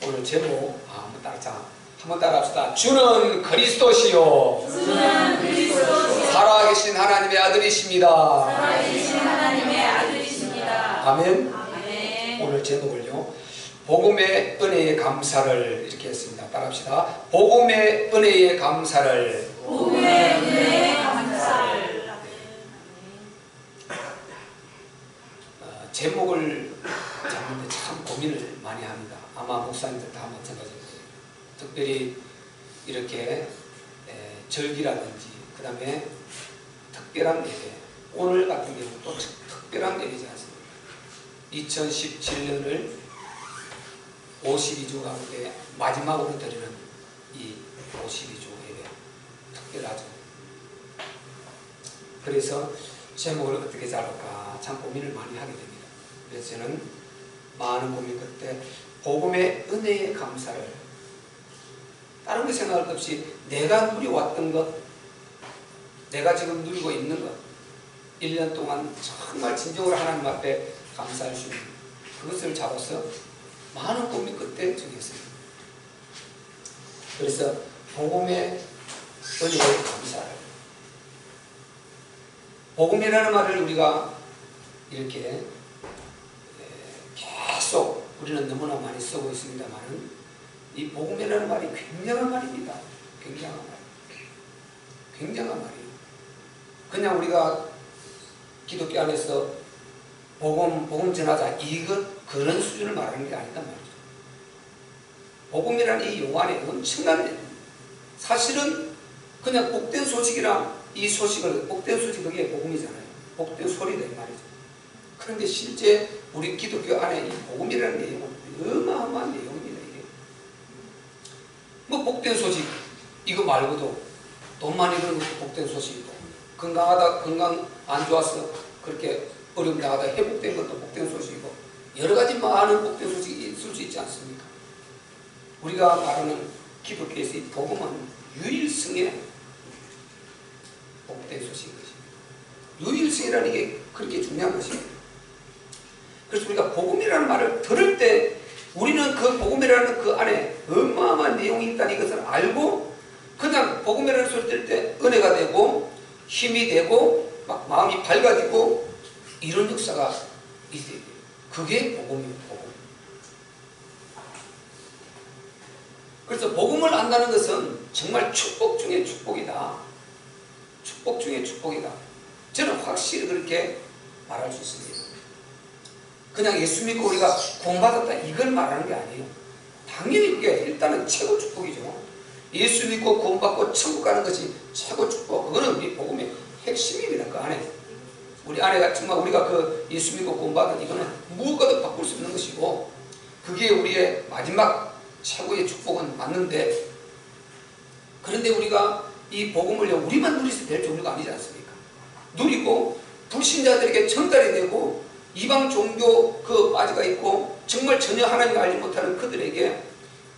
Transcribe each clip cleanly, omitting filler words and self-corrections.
오늘 제목 한번 따라합시다. 주는 그리스도시요. 주는 그리스도시요. 살아계신 하나님의 아들이십니다. 살아계신 하나님의 아들이십니다. 아멘. 아멘. 오늘 제목을요, 복음의 은혜의 감사를 이렇게 했습니다. 따라합시다. 복음의 은혜의 감사를. 복음의 은혜의 감사를. 제목을 잡는데 참 고민을 많이 합니다. 아마 목사님들 다 마찬가지일 거예요. 특별히 이렇게 절기라든지 그 다음에 특별한 예배, 오늘 같은 경우 또 특별한 예배지 않습니까? 2017년을 52주 가운데 마지막으로 드리는 이 52주 예배, 특별하죠. 그래서 제목을 어떻게 잡을까 참 고민을 많이 하게 됩니다. 그래서 저는 많은 고민 끝에 복음의 은혜의 감사를, 다른 거 생각할 것 없이 내가 누려왔던 것, 내가 지금 누리고 있는 것, 1년 동안 정말 진정으로 하나님 앞에 감사할 수 있는 그것을 잡아서 많은 고민 끝에 정했습니다. 그래서 복음의 은혜의 감사를, 복음이라는 말을 우리가 이렇게 계속 우리는 너무나 많이 쓰고 있습니다만, 이 복음이라는 말이 굉장한 말입니다. 굉장한 말. 굉장한 말이에요. 그냥 우리가 기독교 안에서 복음 전하자, 그런 수준을 말하는 게 아니단 말이죠. 복음이라는 이 용어 안에 엄청난, 사실은 그냥 복된 소식이랑 이 소식을, 복된 소식, 그게 복음이잖아요. 복된 소리다 이 말이죠. 그런데 실제 우리 기독교 안에 이 복음이라는 내용은 어마어마한 내용입니다. 이게 뭐 복된 소식 이거 말고도 돈 많이 버는 것도 복된 소식이고, 건강하다, 건강 안 좋아서 그렇게 어려움 나가다 회복된 것도 복된 소식이고, 여러 가지 많은 복된 소식이 있을 수 있지 않습니까? 우리가 말하는 기독교에서 이 복음은 유일성의 복된 소식인 것입니다. 유일성이라는 게 그렇게 중요한 것입니다. 그래서 우리가 복음이라는 말을 들을 때 우리는 그 복음이라는 그 안에 어마어마한 내용이 있다는 것을 알고, 그냥 복음이라는 소리 들을 때 은혜가 되고 힘이 되고 막 마음이 밝아지고 이런 역사가 있어야 돼요. 그게 복음이에요. 복음. 그래서 복음을 안다는 것은 정말 축복 중에 축복이다. 축복 중에 축복이다. 저는 확실히 그렇게 말할 수 있습니다. 그냥 예수 믿고 우리가 구원받았다 이걸 말하는 게 아니에요. 당연히 그게 일단은 최고 축복이죠. 예수 믿고 구원받고 천국 가는 것이 최고 축복. 그거는 우리 복음의 핵심입니다. 그 안에 우리 안에가 정말 우리가 그 예수 믿고 구원받은 이거는 무엇과도 바꿀 수 없는 것이고, 그게 우리의 마지막 최고의 축복은 맞는데, 그런데 우리가 이 복음을 우리만 누릴 수 될 종류가 아니지 않습니까? 누리고 불신자들에게 전달이 되고, 이방 종교 그 빠지가 있고 정말 전혀 하나님을 알지 못하는 그들에게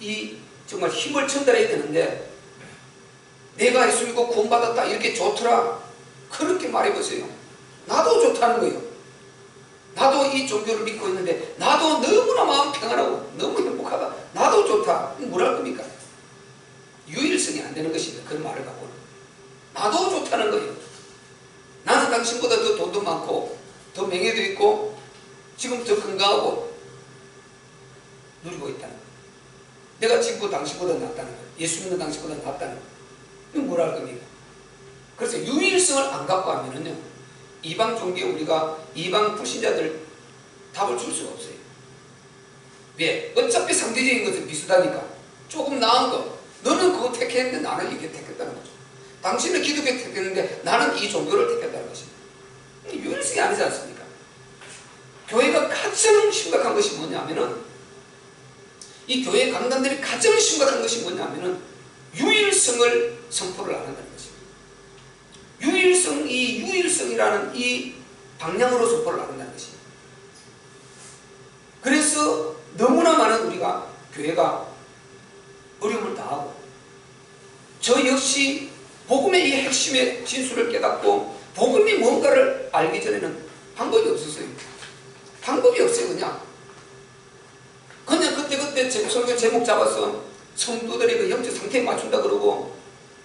이 정말 힘을 전달해야 되는데, 내가 예수 믿고 구원받았다 이렇게 좋더라 그렇게 말해보세요. 나도 좋다는 거예요. 나도 이 종교를 믿고 있는데 나도 너무나 마음 평안하고 너무 행복하다, 나도 좋다. 뭘 할 겁니까? 유일성이 안 되는 것입니다. 그런 말을 갖고는 나도 좋다는 거예요. 나는 당신보다 더 돈도 많고 더 명예도 있고 지금 더 건강하고 누리고 있다는 거예요. 내가 지금 당신보다 낫다는 거예요. 예수 믿는 당신보다 낫다는 거예요. 이건 뭘 할 겁니까? 그래서 유일성을 안 갖고 하면은요, 이방 종교에 우리가 이방 불신자들 답을 줄 수가 없어요. 왜? 어차피 상대적인 것은 비슷하니까. 조금 나은 거, 너는 그거 택했는데 나는 이게 택했다는 거죠. 당신은 기독교 택했는데 나는 이 종교를 택했다는 것입니다. 유일성이 아니지 않습니까? 교회가 가장 심각한 것이 뭐냐면은, 이 교회 강단들이 가장 심각한 것이 뭐냐면은 유일성을 선포를 안 한다는 것입니다. 이 유일성이라는 이 방향으로 선포를 안 한다는 것입니다. 그래서 너무나 많은 우리가 교회가 어려움을 당하고, 저 역시 복음의 이 핵심의 진수를 깨닫고 복음이 뭔가를 알기 전에는 방법이 없었어요. 방법이 없어요. 그냥 그때그때 그때 설교 제목 잡아서 성도들의 그 영적 상태에 맞춘다 그러고,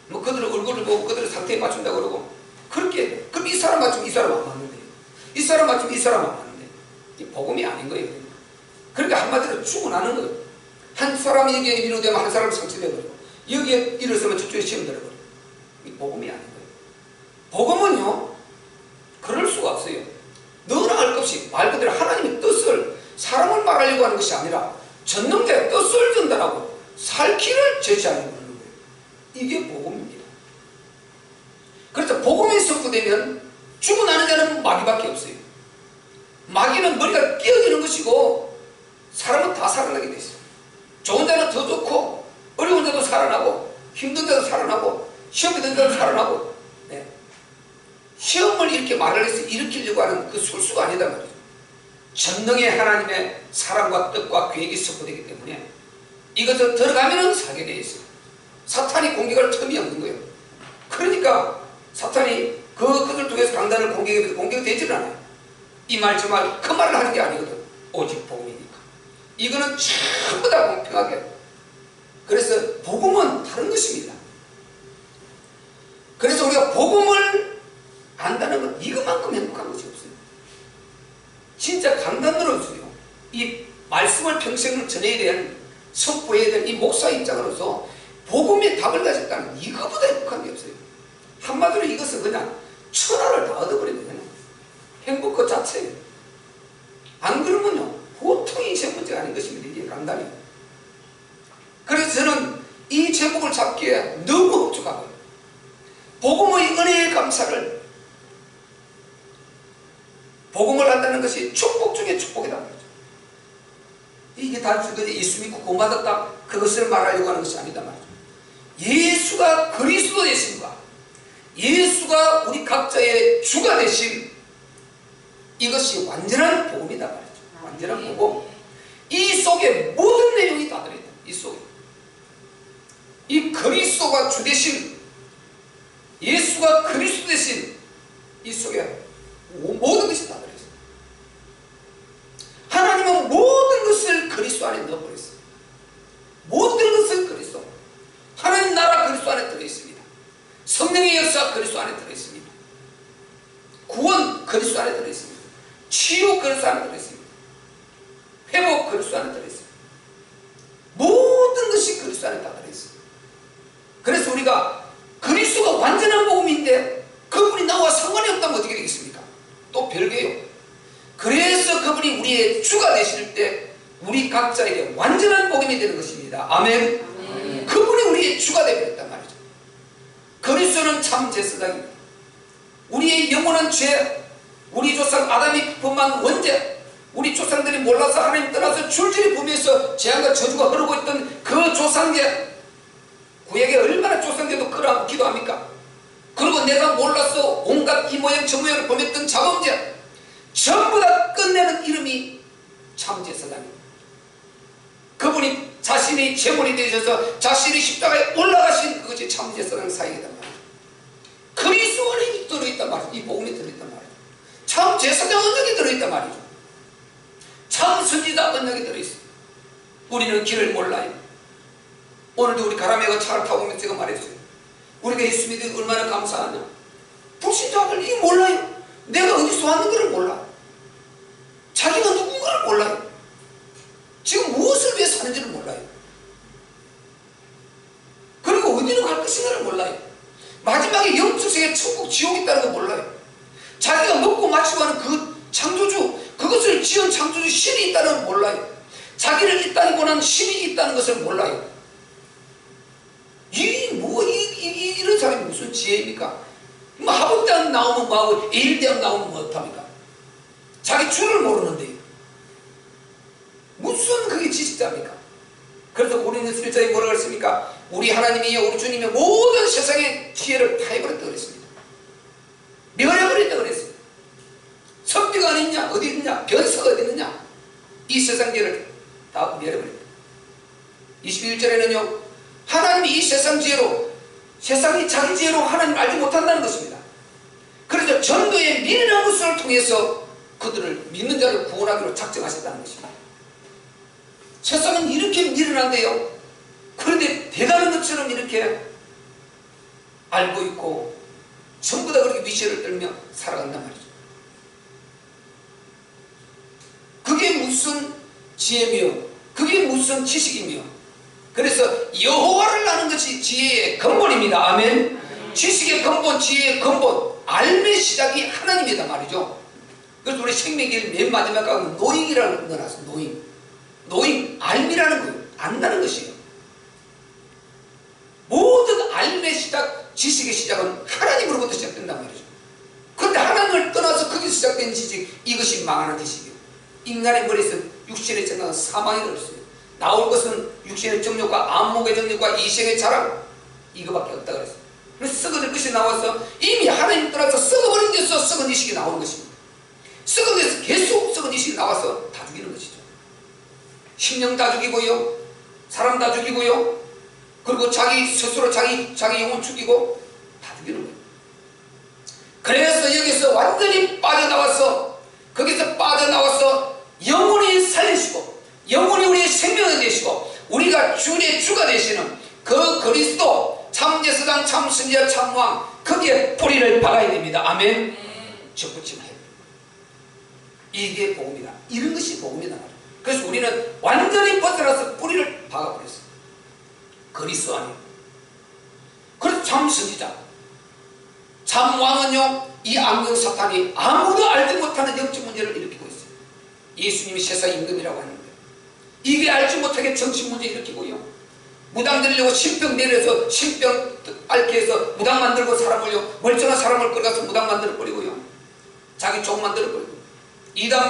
뭐 그들의 얼굴을 보고 그들의 상태에 맞춘다 그러고, 그렇게, 그럼 이 사람 맞추면 이 사람 안 맞는데, 이 사람 맞추면 이 사람 안 맞는데, 이 복음이 아닌 거예요. 그러니까 한마디로 죽어나는 거예요. 한 사람이 여기에 위로되면 한 사람 상처되버리고, 여기에 일어서면 저쪽에 시험 들어버리고, 이 복음이 아닌 거예요. 복음은요, 그럴 수가 없어요. 너나 할 것 없이 말 그대로 하나님의 뜻을, 사람을 말하려고 하는 것이 아니라 전능자의 뜻을 전달하고 살 길을 제시하려고 하는 거예요. 이게 복음입니다. 그래서 복음이 선포되면 죽어나는 자는 마귀밖에 없어요. 마귀는 머리가 끼어지는 것이고 사람은 다 살아나게 돼 있어요. 좋은 자는 더 좋고, 어려운 자도 살아나고, 힘든 자도 살아나고, 시험이 든 자도 살아나고, 네. 시험을 이렇게 말을 해서 일으키려고 하는 그 술수가 아니다 말이죠. 전능의 하나님의 사랑과 뜻과 계획이 선포되기 때문에 이것을 들어가면은 살게 되어 있어요. 사탄이 공격할 틈이 없는 거예요. 그러니까 사탄이 그것을 통해서 강단을 공격이 되지는 않아요. 이 말 저 말 그 말을 하는 게 아니거든. 오직 복음이니까. 이거는 전부 다 공평하게. 그래서 복음은 다른 것입니다. 그래서 우리가 복음을 안다는 건 이것만큼 행복한 것이 없어요. 진짜 강단으로서요, 이 말씀을 평생을 전해야 되는, 선포해야 되는 이 목사 입장으로서 복음의 답을 가졌다는 이거보다 행복한 게 없어요. 한마디로 이것은 그냥 천하를 다 얻어버리는 거예요. 행복 그 자체예요. 안 그러면요, 보통 인생 문제가 아닌 것입니다. 이게 강단이에요. 그래서 저는 이 제목을 잡기에 너무 흡족하고요. 복음의 은혜의 감사를, 복음을 한다는 것이 축복 중에 축복이다 말이죠. 이게 단순히 예수 믿고 구원받았다 그것을 말하려고 하는 것이 아니다 말이죠. 예수가 그리스도 되심과 예수가 우리 각자의 주가 되심, 이것이 완전한 복음이다 말이죠. 완전한 복음. 이 속에 모든 내용이 다 들어있다. 이 속에 이 그리스도가 주 되심, 예수가 그리스도 되심, 이 속에 모든 것이 다 들어있어요. 하나님은 모든 것을 그리스도 안에 넣어버렸어요. 모든 것을 그리스도, 하나님 나라 그리스도 안에 들어있습니다. 성령의 역사 그리스도 안에 들어있습니다. 구원 그리스도 안에 들어있습니다. 치유 그리스도 안에 들어있습니다. 회복 그리스도 안에 들어있습니다. 모든 것이 그리스도 안에 다 들어있어요. 그래서 우리가 그리스도가 완전한 복음인데 그분이 나와 상관이 없다면 어떻게 되겠습니까? 또 별개요. 그래서 그분이 우리의 주가 되실 때 우리 각자에게 완전한 복음이 되는 것입니다. 아멘. 아멘. 그분이 우리의 주가 되어버렸단 말이죠. 그리스도는 참 제사장입니다. 우리의 영원한 죄, 우리 조상 아담이 범한 원죄, 우리 조상들이 몰라서 하나님 떠나서 줄줄이 범해서 재앙과 저주가 흐르고 있던 그 조상죄, 구약에 얼마나 조상죄도 끌어안고 기도합니까? 그리고 내가 몰라서 온갖 이 모양 저 모양을 범했던 자범죄, 전부 다 끝내는 이름이 참제사장입니다. 그분이 자신이 제물이 되셔서 자신이 십자가에 올라가신 그것이 참제사장 사역이단 말이에요. 그리스도 안에 들어있단 말이에요. 이 복음이 들어있단 말이에요. 참제사장 언약이 들어있단 말이죠. 참선지자 언약이 들어있어요. 우리는 길을 몰라요. 오늘도 우리 가라메가 차를 타고 오면서 제가 말했어요. 우리가 예수 믿으면 얼마나 감사하냐. 불신자들 이게 몰라요. 내가 어디서 왔는가를 몰라. 자기가 누군가를 몰라요. 지금 무엇을 위해 사는지를 몰라요. 그리고 어디로 갈 것인가를 몰라요. 마지막에 영적 세계 천국 지옥이 있다는 걸 몰라요. 자기가 먹고 마시고 하는 그 창조주, 그것을 지은 창조주 신이 있다는 걸 몰라요. 자기를 있다는 거는 신이 있다는 것을 몰라요. 이런 사람이 무슨 지혜입니까? 뭐 하버대학 나오면 뭐하고 예일대학 나오면 뭐 어떡합니까? 자기 줄을 모르는데 무슨 그게 지식자입니까? 그래서 우리는 1절에 뭐라고 했습니까? 우리 하나님이여 우리 주님의 모든 세상의 지혜를 다 해버렸다고 그랬습니다. 멸해버렸다고 그랬습니다. 선비가 어디 있냐? 어디 있냐? 변수가 어디 있느냐? 이 세상 지혜를 다 멸해버렸다. 21절에는요 하나님이 이 세상 지혜로, 세상이 자기 지혜로 하나님을 알지 못한다는 것입니다. 그래서 전도의 미련한 것을 통해서 그들을 믿는 자를 구원하기로 작정하셨다는 것입니다. 세상은 이렇게 미련한데요. 그런데 대단한 것처럼 이렇게 알고 있고 전부 다 그렇게 위세를 떨며 살아간단 말이죠. 그게 무슨 지혜며 그게 무슨 지식이며, 그래서 여호와를 아는 것이 지혜의 근본입니다. 아멘. 지식의 근본, 지혜의 근본, 알의 시작이 하나님이다 말이죠. 그래서 우리 생명길 맨 마지막 가면 노잉이라는 거 나왔어. 노잉, 알미라는 거예요. 안다는 것이에요. 모든 알의 시작, 지식의 시작은 하나님으로부터 시작된단 말이죠. 그런데 하나님을 떠나서 거기서 시작된 지식, 이것이 망하는 지식이에요. 인간의 머리에서 육신의 생각은 사망이 들었어요. 나올 것은 육신의 정욕과 안목의 정욕과 이생의 자랑, 이거밖에 없다 그랬어요. 그래서 썩어질 것이 나와서 이미 하나님 떠나서 썩어버린 데서 썩은 지식이 나오는 것입니다. 썩은 데서 계속 썩은 지식이 나와서 다 죽이는 것이죠. 심령 다 죽이고요, 사람 다 죽이고요, 그리고 자기 스스로 자기 영혼 죽이고 다 죽이는 거예요. 그래서 여기서 완전히 빠져나와서, 거기서 빠져나와서 영혼이 살리시고 영혼이 우리의 생명이 되시고 우리가 주의 주가 되시는 그 그리스도, 참제사장, 참선지자, 참왕, 거기에 뿌리를 박아야 됩니다. 아멘. 접붙이면 해요. 이게 복음이다. 이런 것이 복음이다. 그래서 우리는 완전히 벗어나서 뿌리를 박아버렸어요. 그리스도 안에. 그래서 참선지자, 참왕은요, 이 악령 사탄이 아무도 알지 못하는 영적 문제를 일으키고 있어요. 예수님이 세상 임금이라고 하는데 이게 알지 못하게 정신 문제 일으키고요, 무당 들려고 신병 내려서 신병 앓게 해서 무당 만들고 사람을요, 멀쩡한 사람을 끌어가서 무당 만들어 버리고요, 자기 종 만들어 버리고 이단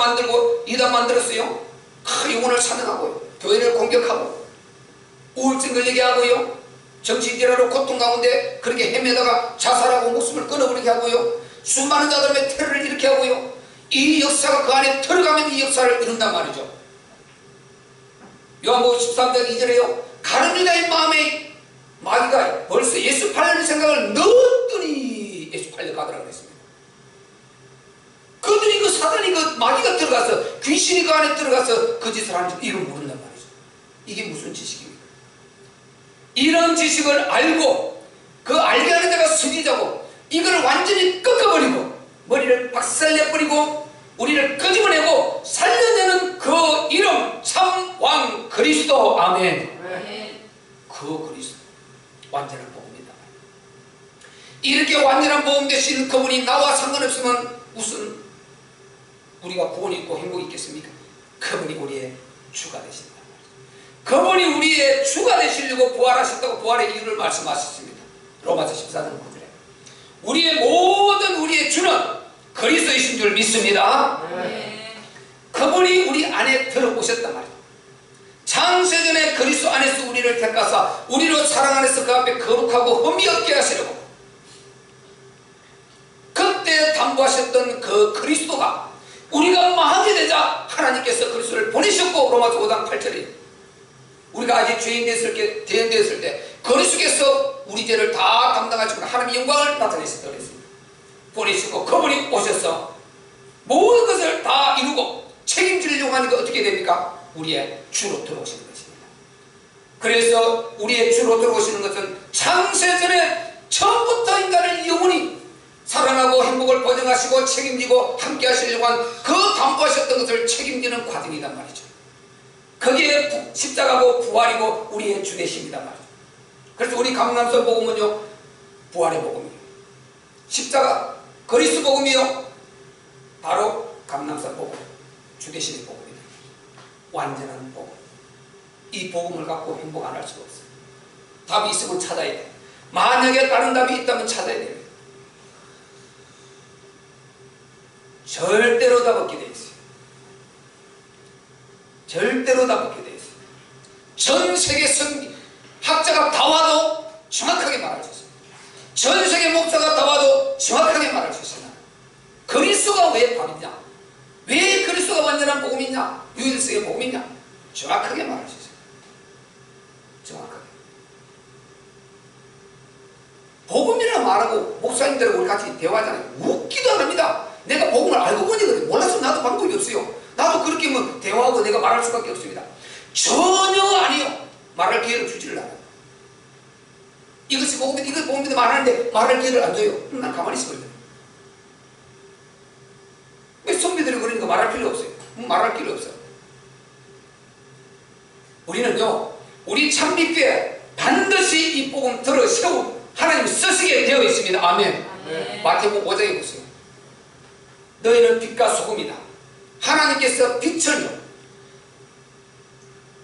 만들었어요. 영혼을 사명하고요, 교회를 공격하고 우울증 걸리게 하고요, 정신질환으로 고통 가운데 그렇게 헤매다가 자살하고 목숨을 끊어버리게 하고요, 수많은 자들의 테러를 일으키게 하고요, 이 역사가 그 안에 들어가면 이 역사를 이룬단 말이죠. 요한복음 13장 2절에요 가룟유다의 마음에 마귀가 벌써 예수 팔려는 생각을 넣었더니 예수 팔려가더라 그랬습니다. 그들이 그 사단이 그 마귀가 들어가서 귀신이 그 안에 들어가서 그 짓을 하는지 이걸 모른단 말이죠. 이게 무슨 지식입니까? 이런 지식을 알고 그 알게 하는 자가 선지자고 이걸 완전히 꺾어버리고 머리를 박살내버리고 우리를 끄집어내고 살려내는 그 이름 참왕 그리스도. 아멘. 그 그리스도 완전한 복음이다. 이렇게 완전한 복음 되신 그분이 나와 상관없으면 무슨 우리가 구원이 있고 행복이 있겠습니까? 그분이 우리의 주가 되신다. 그분이 우리의 주가 되시려고 부활하셨다고 부활의 이유를 말씀하셨습니다. 로마서 14장 9절에 우리의 모든 우리의 주는 그리스도이신 줄 믿습니다. 그분이 우리 안에 들어오셨단 말이에요. 창세전에 그리스도 안에서 우리를 택하사 우리로 사랑 안에서 그 앞에 거룩하고 흠이 없게 하시려고 그때 담보하셨던 그 그리스도가 우리가 망하게 되자 하나님께서 그리스도를 보내셨고, 로마서 5장 8절에 우리가 아직 죄인 되었을 때 그리스도께서 우리 죄를 다 담당하시고 하나님의 영광을 나타내셨다고 했습니다. 보내시고 그분이 오셔서 모든 것을 다 이루고 책임지려고 하니까 어떻게 됩니까? 우리의 주로 들어오시는 것입니다. 그래서 우리의 주로 들어오시는 것은 창세전에 처음부터 인간을 영원히 살아나고 행복을 보장하시고 책임지고 함께 하시려고 한 그 담보하셨던 것을 책임지는 과정이란 말이죠. 거기에 십자가고 부활이고 우리의 주 되십니다 말이죠. 그래서 우리 감람선 복음은요, 부활의 복음이에요. 십자가 그리스도 복음이요, 바로 감람선 복음, 주 되시는 복음입니다. 완전한 복음. 이 복음을 갖고 행복 안 할 수가 없어요. 답이 있으면 찾아야 돼요. 만약에 다른 답이 있다면 찾아야 돼요. 절대로 답 없게 되어 있어요. 절대로 답 없게 되어 있어요. 전 세계 학자가 다 와도 정확하게 말할 수 있어요. 전 세계 목사가 다 와도 정확하게 말할 수 있어요. 그리스도가 왜 답이냐? 왜 그리스도가 완전한 복음이냐? 유일성의 복음이냐? 정확하게 말할 수 있어요. 정확하게. 복음이라 말하고 목사님들하고 우리 같이 대화하잖아요. 웃기도 안 합니다. 내가 복음을 알고 보니 그래. 몰라서 나도 방법이 없어요. 나도 그렇게 뭐 대화하고 내가 말할 수밖에 없습니다. 전혀 아니요. 말할 기회를 주지를 않아요. 이것이 복음인데 이것 복음인데 말하는데 말할 기회를 안 줘요. 그럼 난 가만히 있어버려요. 왜 선비들이 그러니까 말할 필요 없어요. 말할 필요 없어요. 우리는요, 우리 참빛교회 반드시 이 복음 들어 세운 하나님 쓰시게 되어 있습니다. 아멘. 아멘. 마태복음 5장에 보세요. 너희는 빛과 소금이다. 하나님께서 빛을요,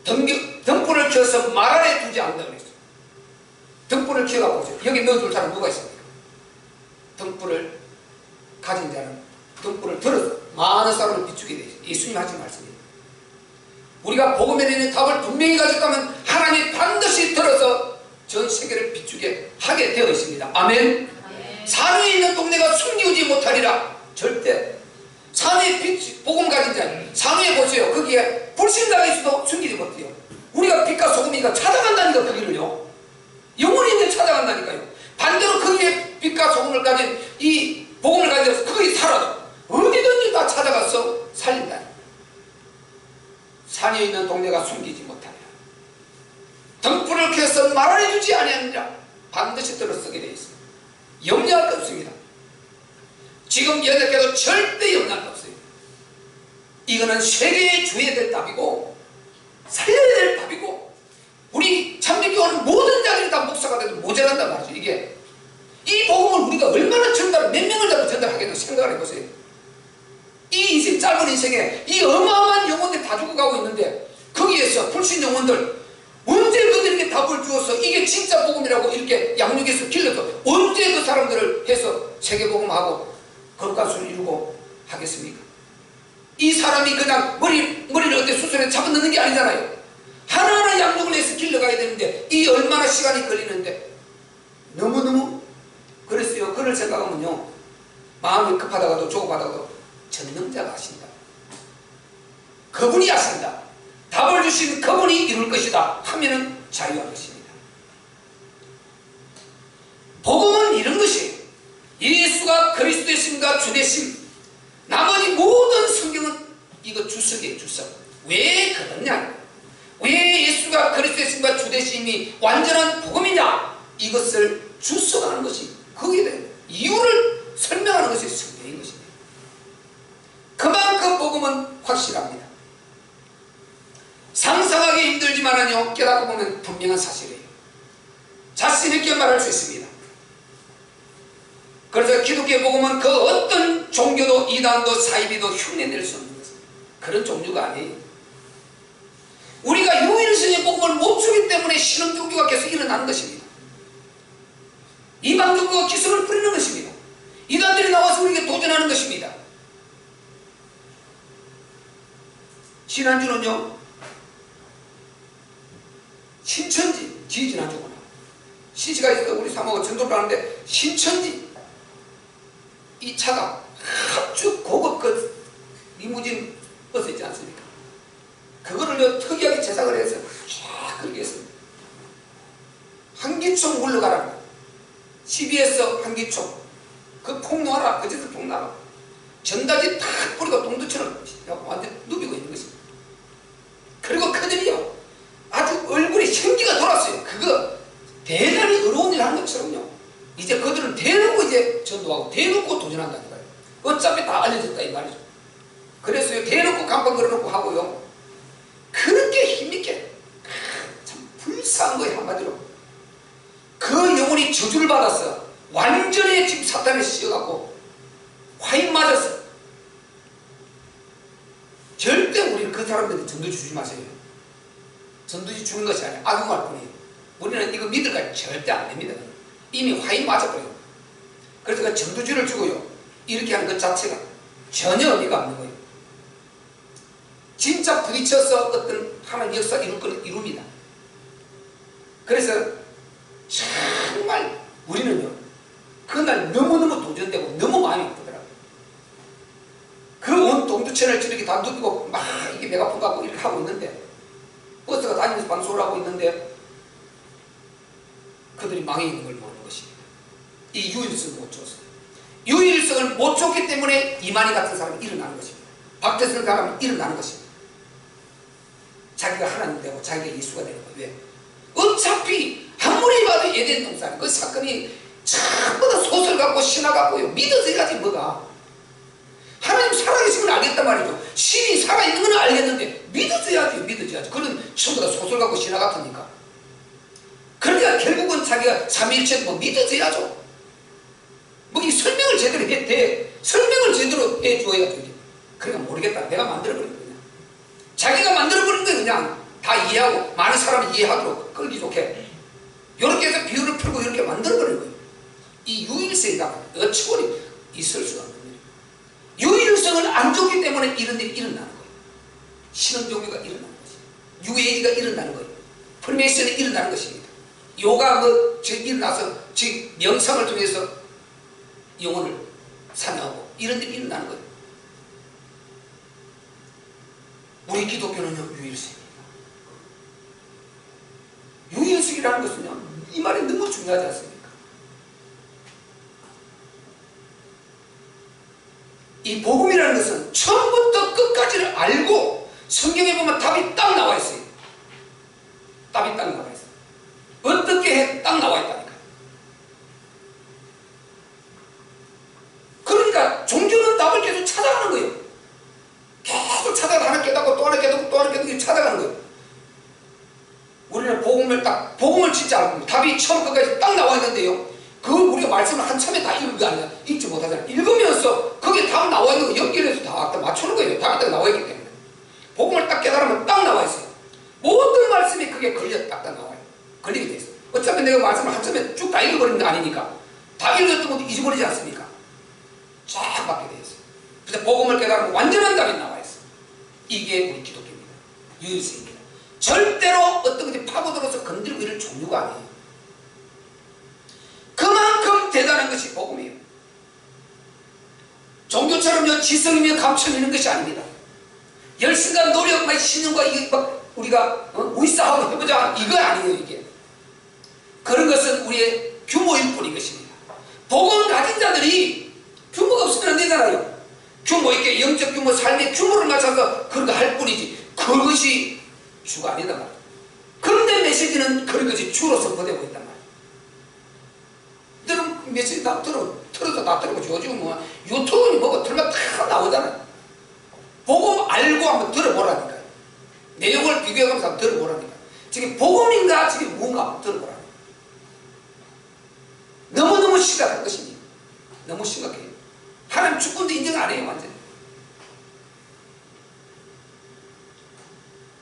등불을 켜서 말 안에 두지 않는다 그랬어요. 등불을 켜가 보세요. 여기 넣어줄 사람 누가 있습니까? 등불을 가진 자는 등불을 들어서 많은 사람을 비추게 되어 있어요. 예수님 하신 말씀입니다. 우리가 복음에 대한 답을 분명히 가졌다면 하나님이 반드시 들어서 전 세계를 비추게 하게 되어 있습니다. 아멘. 산 위에 있는 동네가 숨기우지 못하리라. 절대. 산 위에 빛, 복음 가진 자, 산 위에 보세요. 거기에 불신자가 있어도 숨기지 못해요. 우리가 빛과 소금이니까 찾아간다니까, 거기를요. 영원히 이제 찾아간다니까요. 반대로 거기에 빛과 소금을 가진 이 복음을 가져서 거기 살아도 어디든지 다 찾아가서 살린다니까. 산에 있는 동네가 숨기지 못하리라. 등불을 켜서 말해주지 아니하느니라. 반드시 들어서게 되어 있습니다. 염려할 거 없습니다. 지금 여덟개도 절대 염려할 거 없어요. 이거는 세계에 주어야 될 답이고 살려야 될 답이고, 우리 참빛교회는 모든 자들이 다 목사가 돼도 모자란단 말이죠. 이게 이 복음을 우리가 얼마나 전달, 몇 명을 잡고 전달하겠다고 생각을 해보세요. 이 인생, 짧은 인생에 이 어마어마한 영혼들 다 죽어가고 있는데 거기에서 불신 영혼들 언제 그들에게 답을 주어서 이게 진짜 복음이라고 이렇게 양육해서 길러서 언제 그 사람들을 해서 세계복음하고 거룩한 수를 이루고 하겠습니까? 이 사람이 그냥 머리를 어떻게 수술에 잡아넣는 게 아니잖아요. 하나하나 양육을 해서 길러가야 되는데 이 얼마나 시간이 걸리는데 너무너무 그랬어요. 그럴 생각하면요, 마음이 급하다가도 조급하다가도 전능자가 하신다. 그분이 하신다. 답을 주신 그분이 이룰 것이다 하면은 자유한 것입니다. 복음은 이런 것이에요. 예수가 그리스도이심과 주되심, 나머지 모든 성경은 이거 주석이에요. 주석. 왜 그러냐, 왜 예수가 그리스도이심과 주되심이 완전한 복음이냐, 이것을 주석하는 것이 거기에 대한 이유를 설명하는 것이 성경인 것입니다. 그만큼 복음은 확실합니다. 상상하기 힘들지만요, 깨닫고 보면 분명한 사실이에요. 자신 있게 말할 수 있습니다. 그래서 기독교의 복음은 그 어떤 종교도 이단도 사이비도 흉내낼 수 없는 것입니다. 그런 종류가 아니에요. 우리가 유일성의 복음을 못 주기 때문에 신흥 종교가 계속 일어나는 것입니다. 이방 종교가 기승을 부리는 것입니다. 이단들이 나와서 우리에게 도전하는 것입니다. 지난주는요, 신천지, 지난주구나. 신시가 있어서 우리 사모가 전도를 하는데, 신천지, 이 차가 아주 고급 그 리무진 버스 있지 않습니까? 그거를 특이하게 제작을 해서 쫙 그렇게 했습니다. 한기총 물러가라. CBS 한기총. 그 폭로하라. 그 짓을 폭로하라. 전단지 탁 뿌리고 동두처럼 완전 누비고 있는 것입니다. 그리고 그들이요, 아주 얼굴에 생기가 돌았어요. 그거 대단히 어려운 일 하는 것처럼요. 이제 그들은 대놓고 이제 전도하고 대놓고 도전한다니까요. 어차피 다 알려졌다 이 말이죠. 그래서 대놓고 간판 걸어놓고 하고요. 그렇게 힘있게, 참 불쌍한 거예요. 한마디로 그 영혼이 저주를 받았어. 완전히 지금 사탄에 씌어갖고 화인 맞았어. 절대 우리는 그 사람들한테 전도 주지 마세요. 전도지 주는 것이 아니라 악용할 뿐이에요. 우리는 이거 믿을까 절대 안 됩니다. 이미 화인 맞아버려요. 그래서 그 전도주를 주고요, 이렇게 하는 것 자체가 전혀 의미가 없는 거예요. 진짜 부딪혀서 어떤 하나님 역사 이룰 건 이룹니다. 그래서 정말 우리는요, 그날 너무너무 도전되고 너무 마음이 아프더라고요. 그 온 동두천을 저렇게 다 누비고 막 이게 메가폰 갖고 이렇게 하고 있는데, 버스가 다니면서 방송을 하고 있는데 그들이 망해 있는 걸 모르는 것입니다. 이 유일성을 못 줬어요. 유일성을 못 줬기 때문에 이만희 같은 사람이 일어나는 것입니다. 박태선 사람이 일어나는 것입니다. 자기가 하나님 되고 자기가 예수가 되는 거예요. 왜? 어차피 아무리 봐도 에덴 동산 그 사건이 전부 다 소설 같고 신화 같고요. 믿어져야지 뭐가. 하나님 살아계신 걸 알겠단 말이죠. 신이 살아있는 건 알겠는데 믿어져야지. 그건 전부 다 소설 같고 신화 같으니까. 그러니까 결국은 자기가 삼위일체도 뭐 믿어져야죠. 뭐 이 설명을 제대로 설명을 제대로 해줘야죠. 그러니까 모르겠다. 내가 만들어버린 거냐. 자기가 만들어버린 거 그냥 다 이해하고 많은 사람이 이해하도록 끌기 좋게 이렇게 해서 비유를 풀고 이렇게 만들어버린 거예요. 이 유일성이가 어찌고리 있을 수가 없는 거예요. 유일성을 안 줬기 때문에 이런 일이 일어나는 거예요. 신흥종교가 일어나는 것이, 뉴에이지가 일어나는 거예요. 프리메이슨이 일어나는 것입니다. 요가 일어나서 즉 명상을 통해서 영혼을 사냥하고 이런 일이 일어나는 거예요. 우리 기독교는요, 유일성입니다. 유일성이라는 것은요, 이 말이 너무 중요하지 않습니까? 이 복음이라는 것은 처음부터 끝까지를 알고 성경에 보면 답이 딱 나와 있어요. 답이 딱 나와 있어요. 어떻게 해? 딱 나와 있다니까요. 그러니까 종교는 답을 계속 찾아가는 거예요. 계속 찾아가 하나 깨닫고 또 하나 깨닫고 또 하나 깨닫고 찾아가는 거예요. 우리는 복음을 진짜 알고 답이 처음 끝까지 딱 나와 있는데요. 그 우리가 말씀을 한참에 다 읽은 거 아니야. 읽지 못하잖아요. 읽으면서 거기에 답 나와 있는 거 연결해서 다 맞추는 거예요. 답이 딱 나와 있기 때문에. 복음을 딱 깨달으면 딱 나와 있어요. 모든 말씀이 그게 딱 나와요. 걸리게 돼 있어요. 어차피 내가 말씀을 한참에 쭉 다 읽어버리는 거 아니니까 다 읽었던 것도 잊어버리지 않습니까? 쫙 받게 돼 있어요. 그래서 복음을 깨달으면 완전한 답이 나와 있어요. 이게 우리 기독교입니다. 유일성입니다. 절대로 어떤 것이 파고들어서 건들고 이럴 종류가 아니에요. 그만큼 대단한 것이 복음이에요. 종교처럼요 지성이며 감천이 있는 것이 아닙니다. 열심과 노력, 신념과 이게 막 우리가 우리싸움을 해보자 이거 아니에요. 이게 그런 것은 우리의 규모일 뿐인 것입니다. 복음 가진 자들이 규모가 없으면 안 되잖아요. 규모 있게 영적 규모, 삶의 규모를 맞춰서 그런 거 할 뿐이지 그것이 주가 아니다 말이에요. 그런데 메시지는 그런 것이 주로 선포되고 있단 말이에요. 여러분 메시지 다 틀어도 다 들어보죠. 요즘 뭐 유튜브니 뭐고 틀면 다 나오잖아요. 복음 알고 한번 들어보라니까요. 내용을 비교해가면서 한번 들어보라니까요. 지금 복음인가 지금 뭔가 한번 들어보라니까요. 너무너무 심각한 것입니다. 너무 심각해요. 하나님 주권도 인정 안 해요. 완전히.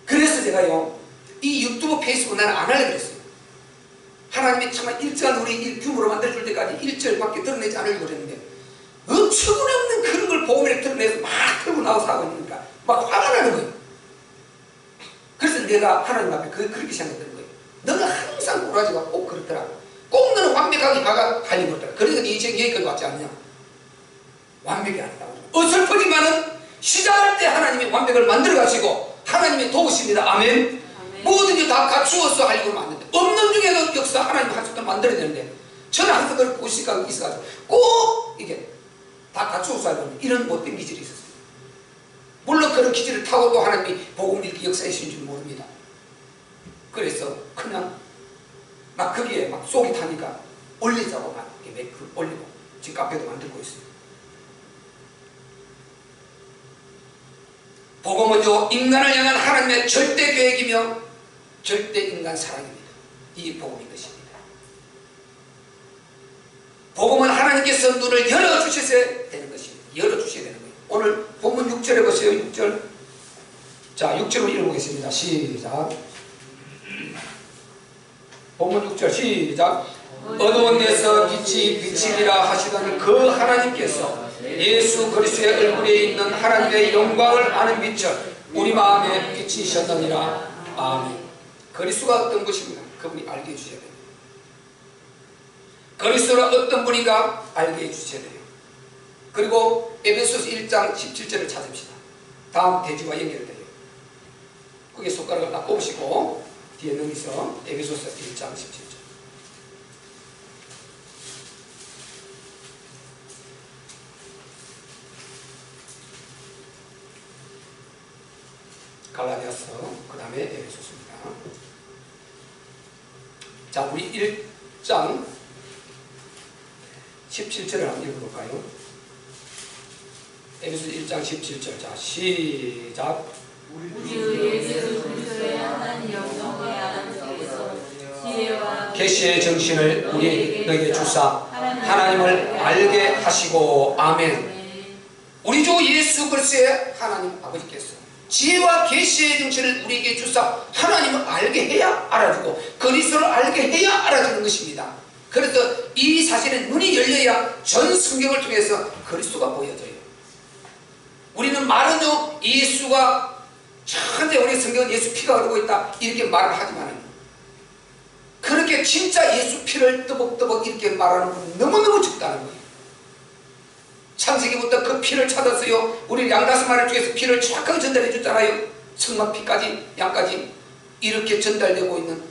그래서 제가요 이 유튜브 페이스북 나는 안 하려고 그랬어요. 하나님이 정말 일정한 우리 규모로 만들어줄 때까지 1절밖에 드러내지 않으려고 그랬는데 어처구니없는 그런 걸 복음을 드러내서 막 들고 나와서 하고 있으니까 막 화가 나는 거예요. 그래서 내가 하나님 앞에 그렇게 생각되는 거예요. 너는 항상 꼬라지가 꼭 그렇더라. 꼭 너는 완벽하게 하려고 그러더라. 그러니까 네 인생 여기까지 왔지 않냐. 완벽이 아니다고. 어설프지만은 시작할 때 하나님이 완벽을 만들어 가시고 하나님의 도우십니다. 아멘. 뭐든지 다 갖추어서 하려고 하면 안 된다. 없는 중에도 역사 하나님 한 수도 만들어야 되는데 저는 항상 그걸 보고 있어가지고 꼭 이게 다 갖추어서 하려고 하는 이런 못된 기질이 있었어요. 물론 그런 기질을 타고 또 하나님이 복음을 이렇게 역사해 주신 줄 모릅니다. 그래서 그냥 막 거기에 막 속이 타니까 올리자고 막 이렇게 올리고 지금 카페도 만들고 있어요. 복음은요 인간을 향한 하나님의 절대 계획이며 절대 인간 사랑입니다. 이게 복음인 것입니다. 복음은 하나님께서 눈을 열어주셔야 되는 것입니다. 열어주셔야 되는 거예요. 오늘 본문 6절에 보세요. 6절. 자 6절을 읽어보겠습니다. 시작. 본문 6절 시작. 어두운 데서 빛이 비치리라 하시던 그 하나님께서 예수 그리스도의 얼굴에 있는 하나님의 영광을 아는 빛을 우리 마음에 비치셨느니라. 아멘. 그리스도가 어떤 것입니까? 그분이 알게 해주셔야 돼요. 그리스도가 어떤 분인가 알게 해주셔야 돼요. 그리고 에베소서 1장 17절을 찾읍시다. 다음 대지와 연결돼요. 거기에 손가락을 딱 꼽으시고 뒤에 넘기서 에베소서 1장 17절. 갈라디아서 그 다음에 자, 우리 1장 17절을 한번 읽어볼까요? 에베소 1장 17절. 자, 시작. 우리 예수 그리스도의 하나님 영광의 아버지께서 지혜와 계시의 정신을 우리 너에게 주사 하나님을 알게 하시고. 아멘. 우리 주 예수 그리스도의 하나님 아버지께서 지혜와 계시의 정신을 우리에게 주사 하나님을 알게 해야 알아주고 그리스도를 알게 해야 알아주는 것입니다. 그래서 이 사실에 눈이 열려야 전 성경을 통해서 그리스도가 보여져요. 우리는 말은요, 예수가 현재 우리 성경은 예수 피가 흐르고 있다 이렇게 말을 하지만 그렇게 진짜 예수 피를 뜨벅뜨벅 이렇게 말하는 분은 너무너무 적다는 거예요. 창세기부터 그 피를 찾았어요. 우리 양다섯 마리 중에서 피를 정확하게 전달해 줬잖아요. 성막 피까지 양까지 이렇게 전달되고 있는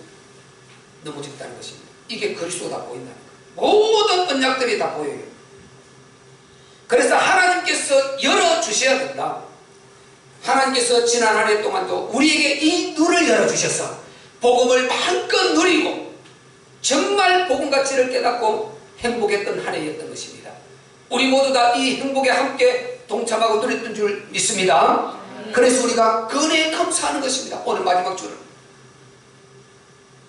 너무 적다는 것입니다. 이게 그리스도가 다 보인다는 거예요. 모든 언약들이 다 보여요. 그래서 하나님께서 열어주셔야 된다. 하나님께서 지난 한 해 동안도 우리에게 이 눈을 열어주셔서 복음을 마음껏 누리고 정말 복음 가치를 깨닫고 행복했던 한 해였던 것입니다. 우리 모두 다 이 행복에 함께 동참하고 누렸던 줄 믿습니다. 그래서 우리가 그 은혜에 감사하는 것입니다. 오늘 마지막 주는.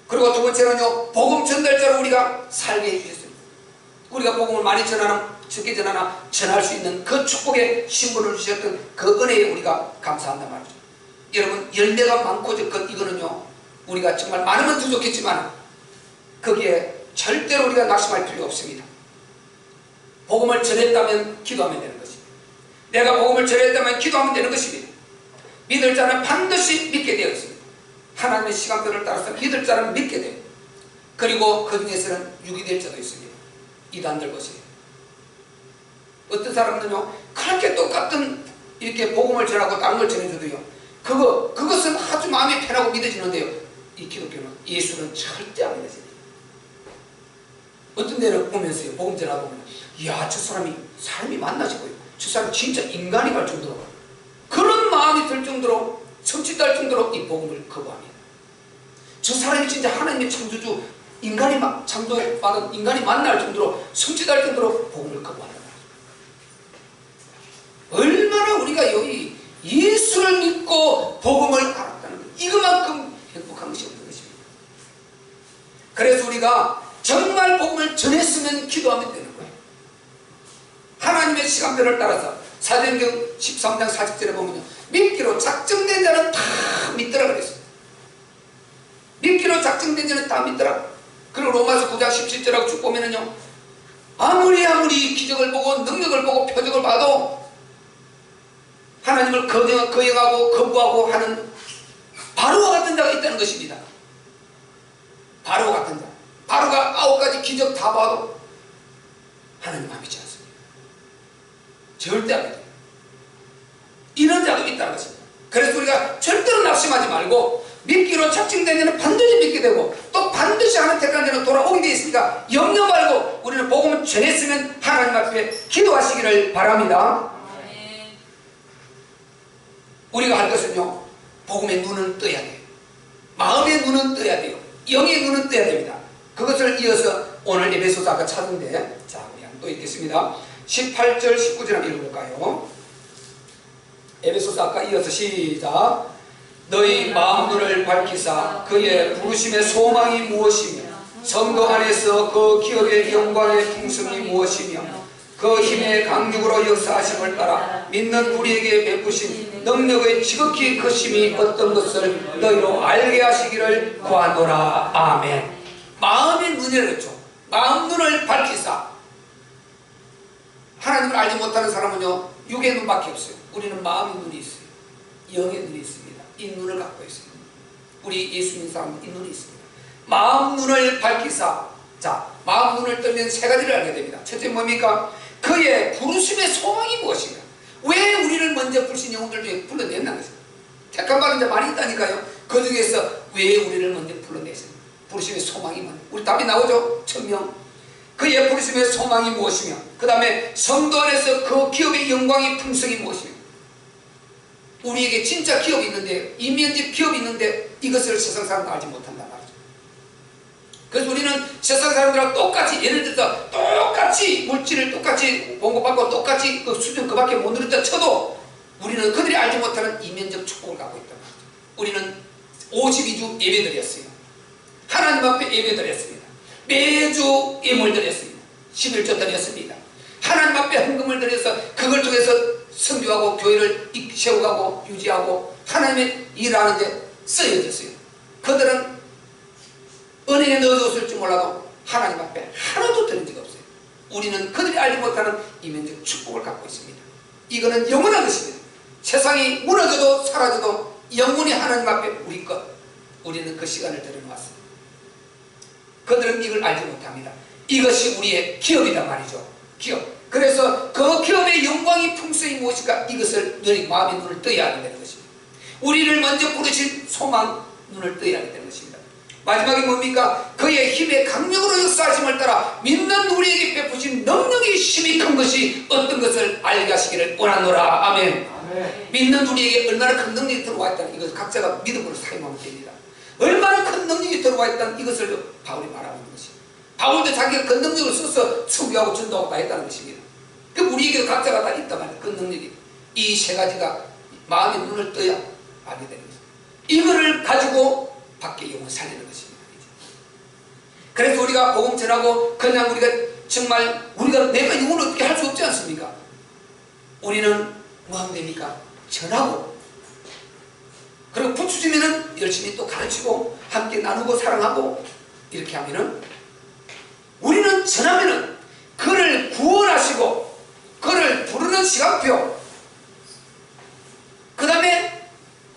그리고 두 번째는요, 복음 전달자로 우리가 살게 해주셨습니다. 우리가 복음을 많이 전하나 적게 전하나 전할 수 있는 그 축복의 신분을 주셨던 그 은혜에 우리가 감사한단 말이죠. 여러분, 열매가 많고 적건 이거는요, 우리가 정말 많으면 더 좋겠지만 거기에 절대로 우리가 낙심할 필요가 없습니다. 복음을 전했다면 기도하면 되는 것입니다. 내가 복음을 전했다면 기도하면 되는 것입니다. 믿을 자는 반드시 믿게 되어 있습니다. 하나님의 시간표를 따라서 믿을 자는 믿게 돼요. 그리고 그 중에서는 유기될 자도 있습니다. 이단들 것이에요. 어떤 사람들은요, 그렇게 똑같은 이렇게 복음을 전하고 다른 걸 전해줘도요, 그것은 아주 마음이 편하고 믿어지는데요, 이 기독교는 예수는 절대 안 믿어집니다. 어떤 데는 보면서요, 복음 전하다 보면, 이야, 저 사람이 만나시고요, 저 사람 진짜 인간이 갈 정도로, 그런 마음이 들 정도로, 성취될 정도로 이 복음을 거부합니다. 저 사람이 진짜 하나님의 창조주, 창조받은 인간이 만날 정도로, 성취될 정도로 복음을 거부한다. 얼마나 우리가 여기 예수를 믿고 복음을 알았다는 것, 이것만큼 행복한 것이 없는 것입니다. 그래서 우리가 정말 복음을 전했으면 기도하면 되는 거예요. 하나님의 시간표를 따라서 사도행전 13장 40절에 보면요, 믿기로 작정된 자는 다 믿더라 그랬습니다. 믿기로 작정된 자는 다 믿더라. 그리고 로마서 9장 17절하고 쭉 보면은요, 아무리 기적을 보고 능력을 보고 표적을 봐도 하나님을 거역하고 거부하고 하는 바로와 같은 자가 있다는 것입니다. 바로와 같은 자. 바로가 9가지 기적 다 봐도 하나님 안 믿지 않습니다. 절대 안 믿어요. 이런 자도 있다는 것입니다. 그래서 우리가 절대로 낙심하지 말고 믿기로 작정된 자는 반드시 믿게 되고 또 반드시 하는 택한 자는 돌아오게 되어 있으니까 염려 말고 우리는 복음을 전했으면 하나님 앞에 기도하시기를 바랍니다. 우리가 할 것은요, 복음의 눈은 떠야 돼요. 마음의 눈은 떠야 돼요. 영의 눈은 떠야 됩니다. 그것을 이어서 오늘 에베소서 아까 찾은데, 자, 우리 한번 또 읽겠습니다. 18절 19절 한번 읽어볼까요? 에베소서 아까 이어서 시작. 너희 마음 눈을 밝히사 그의 부르심의 소망이 무엇이며 성도 안에서 그 기업의 영광의 풍성이 무엇이며 그 힘의 강력으로 역사하심을 따라 믿는 우리에게 베푸신 능력의 지극히 크심이 어떤 것을 너희로 알게 하시기를 구하노라. 아멘. 마음의 눈이라고 했죠. 마음 눈을 밝히사. 하나님을 알지 못하는 사람은요, 육의 눈밖에 없어요. 우리는 마음의 눈이 있어요. 영의 눈이 있습니다. 이 눈을 갖고 있어요. 우리 예수 믿는 사람은 이 눈이 있습니다. 마음 눈을 밝히사. 자, 마음 눈을 뜨면 세 가지를 알게 됩니다. 첫째 뭡니까? 그의 부르심의 소망이 무엇인가? 왜 우리를 먼저 부르신 영혼들 중에 불러냈나 것입니다. 택한 받은 자 많이 있다니까요. 그 중에서 왜 우리를 먼저 불러냈습니까? 부르심의 소망이 뭐냐? 우리 답이 나오죠? 천명. 그의 부르심의 소망이 무엇이며, 그 다음에 성도 안에서 그 기업의 영광의 풍성이 무엇이며, 우리에게 진짜 기업이 있는데, 이면집 기업이 있는데 이것을 세상 사람도 알지 못한단 말이죠. 그래서 우리는 세상 사람들하고 똑같이, 예를 들어서 똑같이 물질을 똑같이 공급받고 똑같이 그 수준 그밖에 못 누렸다 쳐도 우리는 그들이 알지 못하는 이면적 축복을 갖고 있단 말이죠. 우리는 52주 예배드렸어요. 하나님 앞에 예배드렸습니다. 매주 예물 드렸습니다. 11조 드렸습니다. 하나님 앞에 헌금을 드려서 그걸 통해서 선교하고 교회를 세워가고 유지하고 하나님의 일하는데 쓰여졌어요. 그들은 은행에 넣어뒀을지 몰라도 하나님 앞에 하나도 드린 적이 없어요. 우리는 그들이 알지 못하는 이면적 축복을 갖고 있습니다. 이거는 영원한 것입니다. 세상이 무너져도 사라져도 영원히 하나님 앞에 우리 것, 우리는 그 시간을 들여놓았습니다. 그들은 이걸 알지 못합니다. 이것이 우리의 기업이란 말이죠. 기업. 그래서 그 기업의 영광이 풍성이 무엇인가, 이것을 마음의 눈을 떠야 하게 되는 것입니다. 우리를 먼저 부르신 소망 눈을 떠야 하게 되는 것입니다. 마지막에 뭡니까? 그의 힘의 강력으로 역사하심을 따라 믿는 우리에게 베푸신 능력의 힘이 큰 것이 어떤 것을 알게 하시기를 원하노라. 아멘. 아멘. 믿는 우리에게 얼마나 큰 능력이 들어와 있다는 이것을 각자가 믿음으로 사용하면 됩니다. 얼마나 큰 능력이 들어와 있다는 이것을 바울이 말하고 있는 것입니다. 바울도 자기가 그 능력을 써서 선교하고 전도하고 다 했다는 것입니다. 그 우리에게도 각자가 다 있단 말이에요. 그 능력이. 이 세 가지가 마음의 눈을 떠야 알게 되는 것입니다. 이거를 가지고 밖에 영을 살리는 것입니다. 그래서 우리가 복음 전하고 그냥 우리가 정말 우리가 내가 영을 어떻게 할 수 없지 않습니까? 우리는 뭐 하면 됩니까? 전하고, 그리고 부추지면은 열심히 또 가르치고 함께 나누고 사랑하고, 이렇게 하면은 우리는 전하면은 그를 구원하시고 그를 부르는 시간표, 그 다음에